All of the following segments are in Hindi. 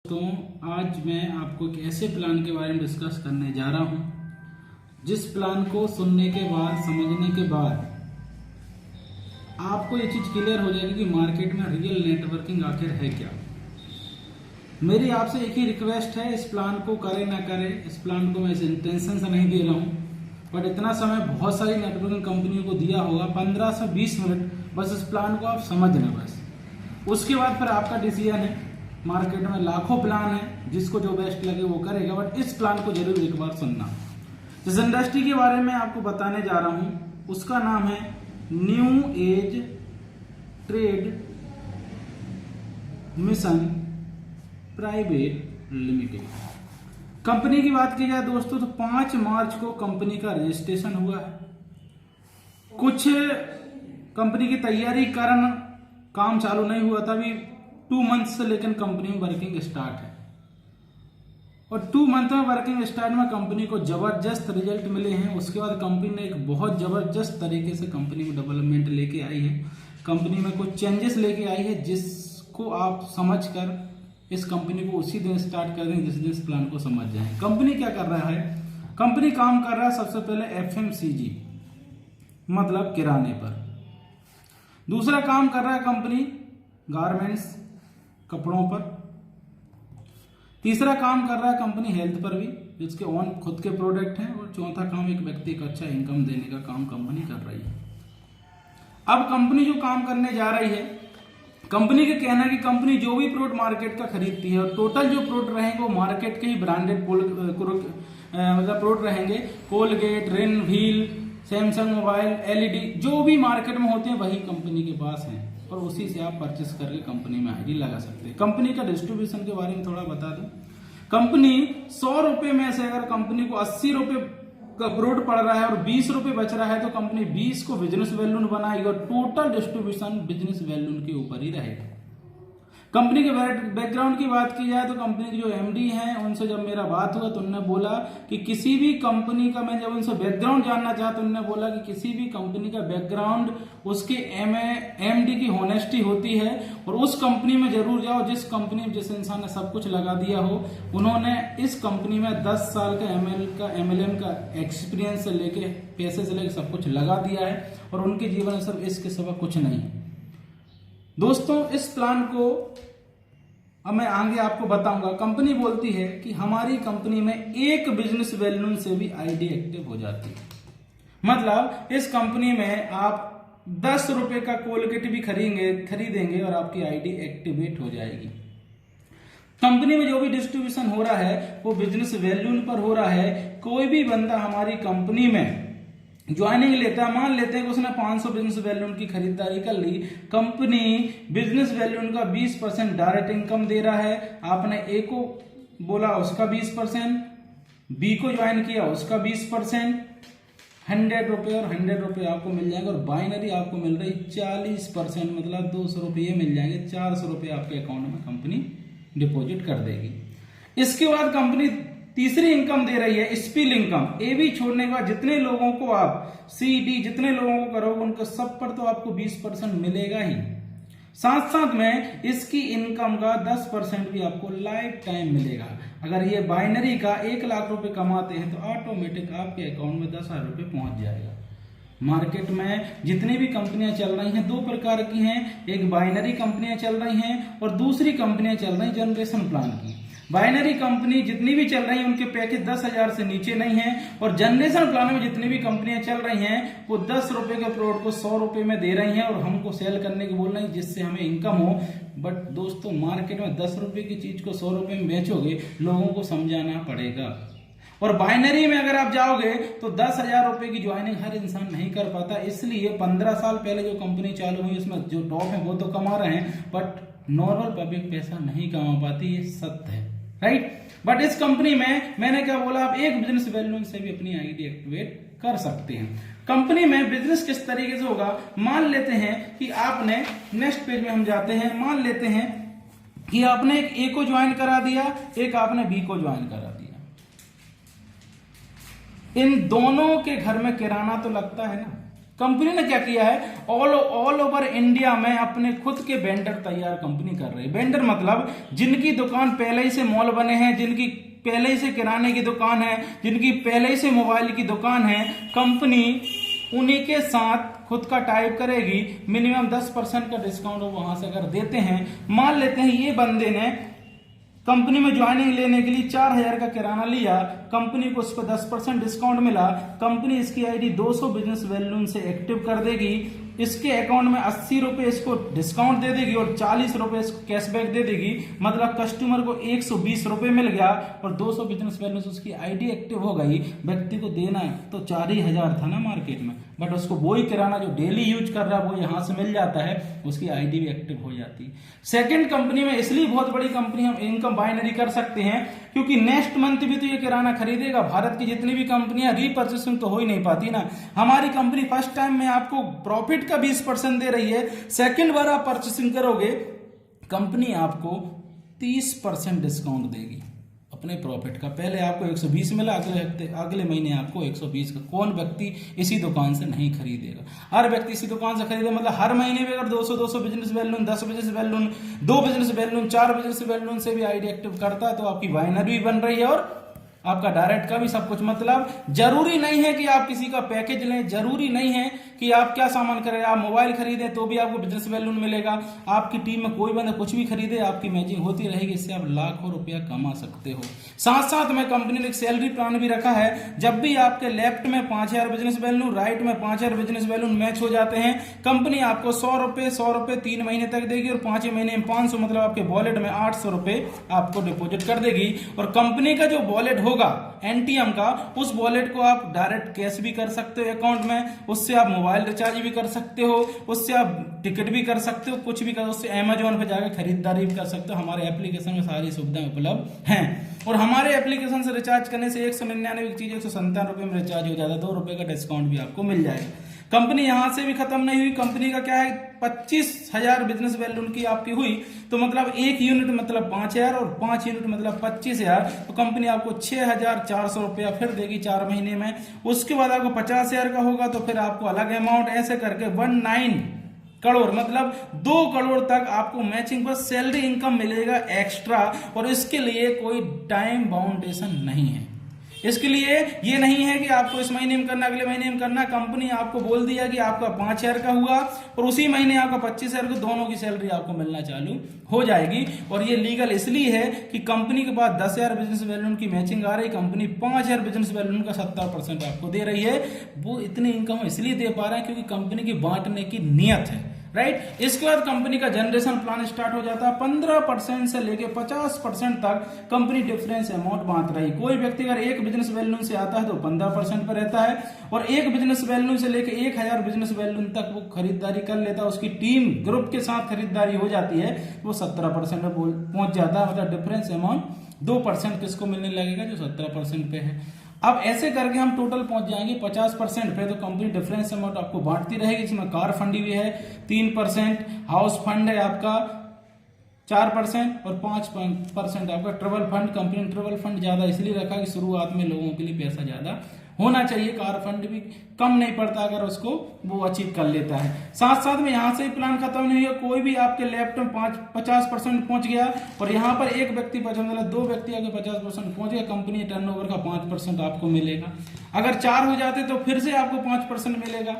दोस्तों, आज मैं आपको एक ऐसे प्लान के बारे में डिस्कस करने जा रहा हूं जिस प्लान को सुनने के बाद, समझने के बाद आपको ये चीज़ क्लियर हो जाएगी कि मार्केट में रियल नेटवर्किंग आखिर है क्या। मेरी आपसे एक ही रिक्वेस्ट है, इस प्लान को करें ना करें, इस प्लान को मैं इस इंटेंशन से नहीं दे रहा हूँ, बट इतना समय बहुत सारी नेटवर्किंग कंपनियों को दिया होगा, 15 से 20 मिनट बस इस प्लान को आप समझ लें बस। उसके बाद फिर आपका डिसीजन है। मार्केट में लाखों प्लान है, जिसको जो बेस्ट लगे वो करेगा, बट इस प्लान को जरूर एक बार सुनना। जिस इंडस्ट्री के बारे में आपको बताने जा रहा हूं उसका नाम है new age trade mission private limited. Company की बात की जाए दोस्तों तो 5 मार्च को कंपनी का रजिस्ट्रेशन हुआ है। कुछ कंपनी की तैयारी कारण काम चालू नहीं हुआ था, अभी 2 मंथ से लेकिन कंपनी में वर्किंग स्टार्ट है और 2 मंथ में वर्किंग स्टार्ट में कंपनी को जबरदस्त रिजल्ट मिले हैं। उसके बाद कंपनी ने एक बहुत जबरदस्त तरीके से कंपनी में डेवलपमेंट लेके आई है, कंपनी में कुछ चेंजेस लेके आई है, जिसको आप समझकर इस कंपनी को उसी दिन स्टार्ट कर दें जिस दिन इस प्लान को समझ जाएं। कंपनी क्या कर रहा है? कंपनी काम कर रहा है सबसे पहले FMCG मतलब किराने पर। दूसरा काम कर रहा है कंपनी गारमेंट्स कपड़ों पर। तीसरा काम कर रहा है कंपनी हेल्थ पर भी, जिसके ओन खुद के प्रोडक्ट हैं। और चौथा काम एक व्यक्ति को अच्छा इनकम देने का काम कंपनी कर रही है। अब कंपनी जो काम करने जा रही है, कंपनी का कहना है कि कंपनी जो भी प्रोडक्ट मार्केट का खरीदती है और टोटल जो प्रोडक्ट रहेंगे वो मार्केट के ही ब्रांडेड मतलब प्रोडक्ट रहेंगे। कोलगेट, रिन, व्हील, सैमसंग मोबाइल, LED जो भी मार्केट में होते हैं वही कंपनी के पास हैं और उसी से आप परचेस करके कंपनी में आईडी लगा सकते हैं। कंपनी का डिस्ट्रीब्यूशन के बारे में थोड़ा बता दूं। कंपनी 100 रुपए में से अगर कंपनी को 80 रुपए का प्रोडक्ट पड़ रहा है और 20 रुपए बच रहा है तो कंपनी 20 को बिजनेस वैल्यू बनाएगी और टोटल डिस्ट्रीब्यूशन बिजनेस वैल्यू के ऊपर ही रहेगा। कंपनी के बैकग्राउंड की बात की जाए तो कंपनी के जो MD हैं उनसे जब मेरा बात हुआ तो उन्होंने बोला कि किसी भी कंपनी का, मैं जब उनसे बैकग्राउंड जानना चाहा तो उन्होंने बोला कि किसी भी कंपनी का बैकग्राउंड उसके MD की होनेस्टी होती है और उस कंपनी में जरूर जाओ जिस कंपनी में जिस इंसान ने सब कुछ लगा दिया हो। उन्होंने इस कंपनी में 10 साल का MLM का एक्सपीरियंस से लेके पैसे से लेके सब कुछ लगा दिया है और उनके जीवन में सिर्फ इसके सिवा कुछ नहीं। दोस्तों, इस प्लान को अब मैं आगे आपको बताऊंगा। कंपनी बोलती है कि हमारी कंपनी में एक बिजनेस वैल्यू से भी आईडी एक्टिव हो जाती है। मतलब इस कंपनी में आप 10 रुपए का कोलगेट भी खरीदेंगे और आपकी आईडी एक्टिवेट हो जाएगी। कंपनी में जो भी डिस्ट्रीब्यूशन हो रहा है वो बिजनेस वैल्यू पर हो रहा है। कोई भी बंदा हमारी कंपनी में ज्वाइनिंग लेता है, मान लेते हैं कि उसने 500 बिजनेस वैल्यू की खरीदारी कर ली, कंपनी बिजनेस वैल्यू का 20% डायरेक्ट इनकम दे रहा है। आपने A को बोला उसका 20%, B को ज्वाइन किया उसका 20%, 100 रुपए और 100 रुपए आपको मिल जाएंगे और बाइनरी आपको मिल रही 40%, मतलब 200 रुपये मिल जाएंगे। 400 रुपये आपके अकाउंट में कंपनी डिपॉजिट कर देगी। इसके बाद कंपनी तीसरी इनकम दे रही है स्पिल इनकम। AB छोड़ने के बाद जितने लोगों को आप CD जितने लोगों को करोगे उनके सब पर तो आपको 20% मिलेगा ही, साथ साथ में इसकी इनकम का 10% भी आपको लाइफ टाइम मिलेगा। अगर ये बाइनरी का 1 लाख रुपए कमाते हैं तो ऑटोमेटिक आपके अकाउंट में 10,000 रुपए पहुंच जाएगा। मार्केट में जितनी भी कंपनियां चल रही हैं 2 प्रकार की हैं, एक बाइनरी कंपनियां चल रही हैं और दूसरी कंपनियां चल रही जनरेशन प्लान की। बाइनरी कंपनी जितनी भी चल रही है उनके पैकेज 10,000 से नीचे नहीं है और जनरेशन प्लान में जितनी भी कंपनियां चल रही हैं वो 10 रुपए के प्रोडक्ट को 100 रुपए में दे रही हैं और हमको सेल करने की बोल रही है जिससे हमें इनकम हो। बट दोस्तों, मार्केट में 10 रुपए की चीज को 100 रुपए में बेचोगे, लोगों को समझाना पड़ेगा। और बाइनरी में अगर आप जाओगे तो 10,000 रुपए की ज्वाइनिंग हर इंसान नहीं कर पाता। इसलिए 15 साल पहले जो कंपनी चालू हुई उसमें जो टॉप है वो तो कमा रहे हैं, बट नॉर्मल पब्लिक पैसा नहीं कमा पाती, ये सत्य है, राइट। बट इस कंपनी में मैंने क्या बोला, आप एक बिजनेस वैल्यू से भी अपनी आईडी एक्टिवेट कर सकते हैं। कंपनी में बिजनेस किस तरीके से होगा, मान लेते हैं कि आपने, नेक्स्ट पेज में हम जाते हैं, मान लेते हैं कि आपने एक A को ज्वाइन करा दिया, एक आपने B को ज्वाइन करा दिया। इन दोनों के घर में किराना तो लगता है ना, कंपनी ने क्या किया है, ऑल ओवर इंडिया में अपने खुद के वेंडर तैयार कंपनी कर रही है। वेंडर मतलब जिनकी दुकान पहले ही से मॉल बने हैं, जिनकी पहले ही से किराने की दुकान है, जिनकी पहले ही से मोबाइल की दुकान है, कंपनी उन्हीं के साथ खुद का टाइप करेगी। मिनिमम 10% का डिस्काउंट वो वहां से अगर देते हैं, मान लेते हैं ये बंदे ने कंपनी में ज्वाइनिंग लेने के लिए 4000 का किराना लिया, कंपनी को उस पर 10% डिस्काउंट मिला, कंपनी इसकी आईडी 200 बिजनेस वैल्यूम से एक्टिव कर देगी, इसके अकाउंट में 80 रुपए इसको डिस्काउंट दे देगी और 40 रुपए इसको कैशबैक दे देगी। मतलब कस्टमर को 120 रुपए मिल गया और 200 बिजनेस वैल्यू से उसकी आईडी एक्टिव हो गई। व्यक्ति को देना तो 4,000 था ना मार्केट में, बट उसको वही किराना जो डेली यूज कर रहा है वो यहां से मिल जाता है, उसकी आईडी भी एक्टिव हो जाती है। सेकंड कंपनी में इसलिए बहुत बड़ी कंपनी हम इनकम बाइनरी कर सकते हैं क्योंकि नेक्स्ट मंथ भी तो ये किराना खरीदेगा। भारत की जितनी भी कंपनियां रीपर्चेसिंग तो हो ही नहीं पाती ना। हमारी कंपनी फर्स्ट टाइम में आपको प्रॉफिट का 20% दे रही है, सेकंड बार आप परचेसिंग करोगे कंपनी आपको 30% डिस्काउंट देगी अपने प्रॉफिट का। पहले आपको 120 मिला, अगले महीने आपको 120 का। कौन व्यक्ति इसी दुकान से नहीं खरीदेगा? हर व्यक्ति इसी दुकान से खरीदेगा। मतलब हर महीने में अगर 200 business volume, 10 business volume, 2 business volume, 4 business volume से भी आईडी एक्टिव करता है तो आपकी बाइनरी भी बन रही है और आपका डायरेक्ट का भी सब कुछ। मतलब जरूरी नहीं है कि आप किसी का पैकेज लें, जरूरी नहीं है कि आप क्या सामान करें, आप मोबाइल खरीदें तो भी आपको बिजनेस वैल्यू मिलेगा। आपकी टीम में कोई बंदा कुछ भी खरीदे, आपकी मैचिंग होती रहेगी, इससे आप लाखों रुपया कमा सकते हो। साथ साथ में कंपनी ने एक सैलरी प्लान भी रखा है। जब भी आपके लेफ्ट में 5000 बिजनेस वैल्यू, राइट में 5000 बिजनेस वैल्यू मैच हो जाते हैं, कंपनी आपको 100 रुपए 3 महीने तक देगी और 5 महीने में 500, मतलब आपके वॉलेट में 800 रुपए आपको डिपॉजिट कर देगी। और कंपनी का जो वॉलेट होगा एनटीएम का, उस वॉलेट को आप डायरेक्ट कैश भी कर सकते हो अकाउंट में, उससे आप मोबाइल रिचार्ज भी कर सकते हो, उससे आप टिकट भी कर सकते हो, कुछ भी कर, उससे अमेजोन पे जाकर खरीदारी भी कर सकते हो। हमारे एप्लीकेशन में सारी सुविधाएं उपलब्ध हैं और हमारे एप्लीकेशन से रिचार्ज करने से 199 की चीज 197 रुपए में रिचार्ज हो जाता है, 2 रुपए का डिस्काउंट भी आपको मिल जाएगा। कंपनी यहां से भी खत्म नहीं हुई। कंपनी का क्या है, 25,000 बिजनेस वैल्यू उनकी आपकी हुई तो मतलब 1 यूनिट मतलब 5,000 और 5 यूनिट मतलब 25,000, तो कंपनी आपको 6,400 रुपया फिर देगी 4 महीने में। उसके बाद आपको 50,000 का होगा तो फिर आपको अलग अमाउंट, ऐसे करके 19 करोड़ मतलब 2 करोड़ तक आपको मैचिंग पर सैलरी इनकम मिलेगा एक्स्ट्रा। और इसके लिए कोई टाइम बाउंडेशन नहीं है। इसके लिए ये नहीं है कि आपको इस महीने में करना, अगले महीने में करना। कंपनी आपको बोल दिया कि आपका 5,000 का हुआ और उसी महीने आपका 25,000 का, दोनों की सैलरी आपको मिलना चालू हो जाएगी। और ये लीगल इसलिए है कि कंपनी के बाद 10,000 बिजनेस वैल्यूम की मैचिंग आ रही, कंपनी 5,000 बिजनेस वैल्यूम का 70% आपको दे रही है। वो इतनी इनकम इसलिए दे पा रहे हैं क्योंकि कंपनी की बांटने की नियत है, राइट। इसके बाद कंपनी का जनरेशन प्लान स्टार्ट हो जाता है। 15% से लेके 50% तक कंपनी डिफरेंस अमाउंट बांट रही। कोई व्यक्ति अगर 1 बिजनेस वैल्यू से आता है तो 15% पर रहता है और 1 बिजनेस वैल्यू से लेके 1,000 बिजनेस वैल्यू तक वो खरीदारी कर लेता है, उसकी टीम ग्रुप के साथ खरीदारी हो जाती है, वो 17% पे पहुंच जाता है। मतलब डिफरेंस अमाउंट 2% किसको मिलने लगेगा, जो 17% पे है। अब ऐसे करके हम टोटल पहुंच जाएंगे 50% पे। तो कंपनी डिफरेंस अमाउंट आपको बांटती रहेगी, जिसमें कार फंड भी है 3%, हाउस फंड है आपका 4% और 5% आपका ट्रेवल फंड। कंपनी ने ट्रेवल फंड ज्यादा इसलिए रखा कि शुरुआत में लोगों के लिए पैसा ज्यादा होना चाहिए, कार फंड भी कम नहीं पड़ता अगर उसको वो अचीव कर लेता है। साथ साथ में यहां से ही प्लान खत्म नहीं है। कोई भी आपके लेफ्ट में 50% पहुंच गया और यहां पर एक व्यक्ति मतलब 2 व्यक्ति अगर 50% पहुंच गया, कंपनी टर्नओवर का 5% आपको मिलेगा। अगर 4 हो जाते तो फिर से आपको 5% मिलेगा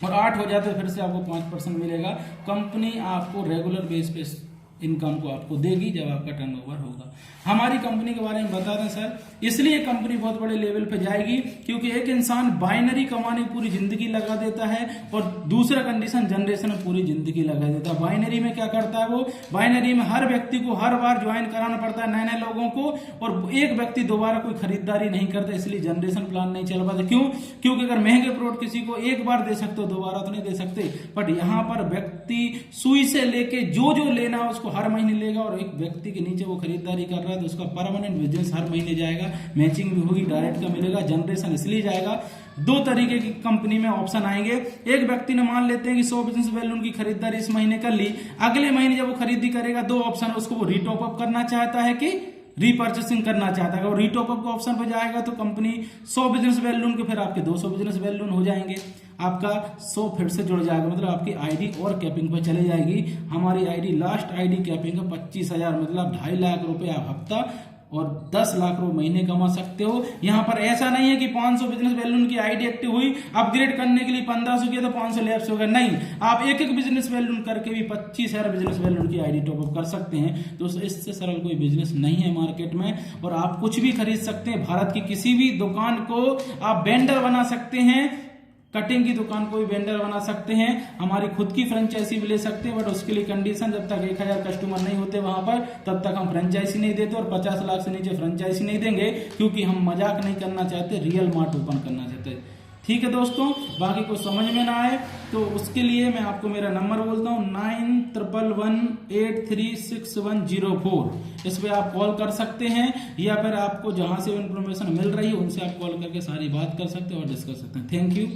और 8 हो जाते तो फिर से आपको 5% मिलेगा। कंपनी आपको रेगुलर बेस पे इनकम को आपको देगी जब आपका टर्नओवर होगा। हमारी कंपनी के बारे में बता दें सर, इसलिए कंपनी बहुत बड़े लेवल पे जाएगी क्योंकि एक इंसान बाइनरी कमाने की पूरी जिंदगी लगा देता है और दूसरा कंडीशन जनरेशन में पूरी जिंदगी लगा देता है। बाइनरी में क्या करता है वो, बाइनरी में हर व्यक्ति को हर बार ज्वाइन कराना पड़ता है नए लोगों को और एक व्यक्ति दोबारा कोई खरीदारी नहीं करता, इसलिए जनरेशन प्लान नहीं चल पाता। क्यों? क्योंकि अगर महंगे प्रोडक्ट किसी को एक बार दे सकते हो, दोबारा तो नहीं दे सकते। बट यहाँ पर व्यक्ति सुई से लेके जो लेना है उसको हर महीने लेगा और एक व्यक्ति के नीचे वो खरीदारी कर रहा है तो उसका परमानेंट बिजनेस हर महीने जाएगा, मैचिंग भी होगी, डायरेक्ट का मिलेगा। जनरेशन इसलिए जाएगा, 2 तरीके की कंपनी में ऑप्शन आएंगे। एक व्यक्ति ने मान लेते हैं कि 100 बिजनेस वैल्यू की खरीदारी इस महीने कर ली, अगले महीने जब वो खरीदी करेगा 2 ऑप्शन, उसको वो रीटॉप अप करना चाहता है कि रीपर्चेसिंग करना चाहता है। अगर रीटॉप अप के ऑप्शन पर जाएगा तो कंपनी 100 बिजनेस वैल्यूम के फिर आपके 200 बिजनेस वैल्यूम हो जाएंगे। आपका 100 फिर से जुड़ जाएगा, मतलब आपकी आईडी और कैपिंग पे चले जाएगी। हमारी आईडी लास्ट आईडी कैपिंग है 25,000, मतलब 2.5 लाख रुपए आप हफ्ता और 10 लाख रुपए महीने कमा सकते हो। यहाँ पर ऐसा नहीं है कि 500 बिजनेस वैल्यून की आईडी एक्टिव हुई, अपग्रेड करने के लिए 1500 किया तो 500 लैप्स हो गए, नहीं, आप एक एक बिजनेस वैल्यून करके भी 25,000 बिजनेस वैल्यून की आईडी टॉपअप कर सकते हैं। दोस्तों इससे सरल कोई बिजनेस नहीं है मार्केट में, और आप कुछ भी खरीद सकते हैं। भारत की किसी भी दुकान को आप वेंडर बना सकते हैं, कटिंग की दुकान को भी वेंडर बना सकते हैं, हमारी खुद की फ्रेंचाइजी भी ले सकते हैं, बट उसके लिए कंडीशन जब तक 1000 कस्टमर नहीं होते वहां पर तब तक हम फ्रेंचाइजी नहीं देते, और 50 लाख से नीचे फ्रेंचाइजी नहीं देंगे, क्योंकि हम मजाक नहीं करना चाहते, रियल मार्ट ओपन करना चाहते हैं। ठीक है दोस्तों, बाकी कुछ समझ में ना आए तो उसके लिए मैं आपको मेरा नंबर बोलता हूँ 9111836104। इस पे आप कॉल कर सकते हैं, या फिर आपको जहां से इन्फॉर्मेशन मिल रही है उनसे आप कॉल करके सारी बात कर सकते हैं और डिस्कस सकते हैं। Thank you.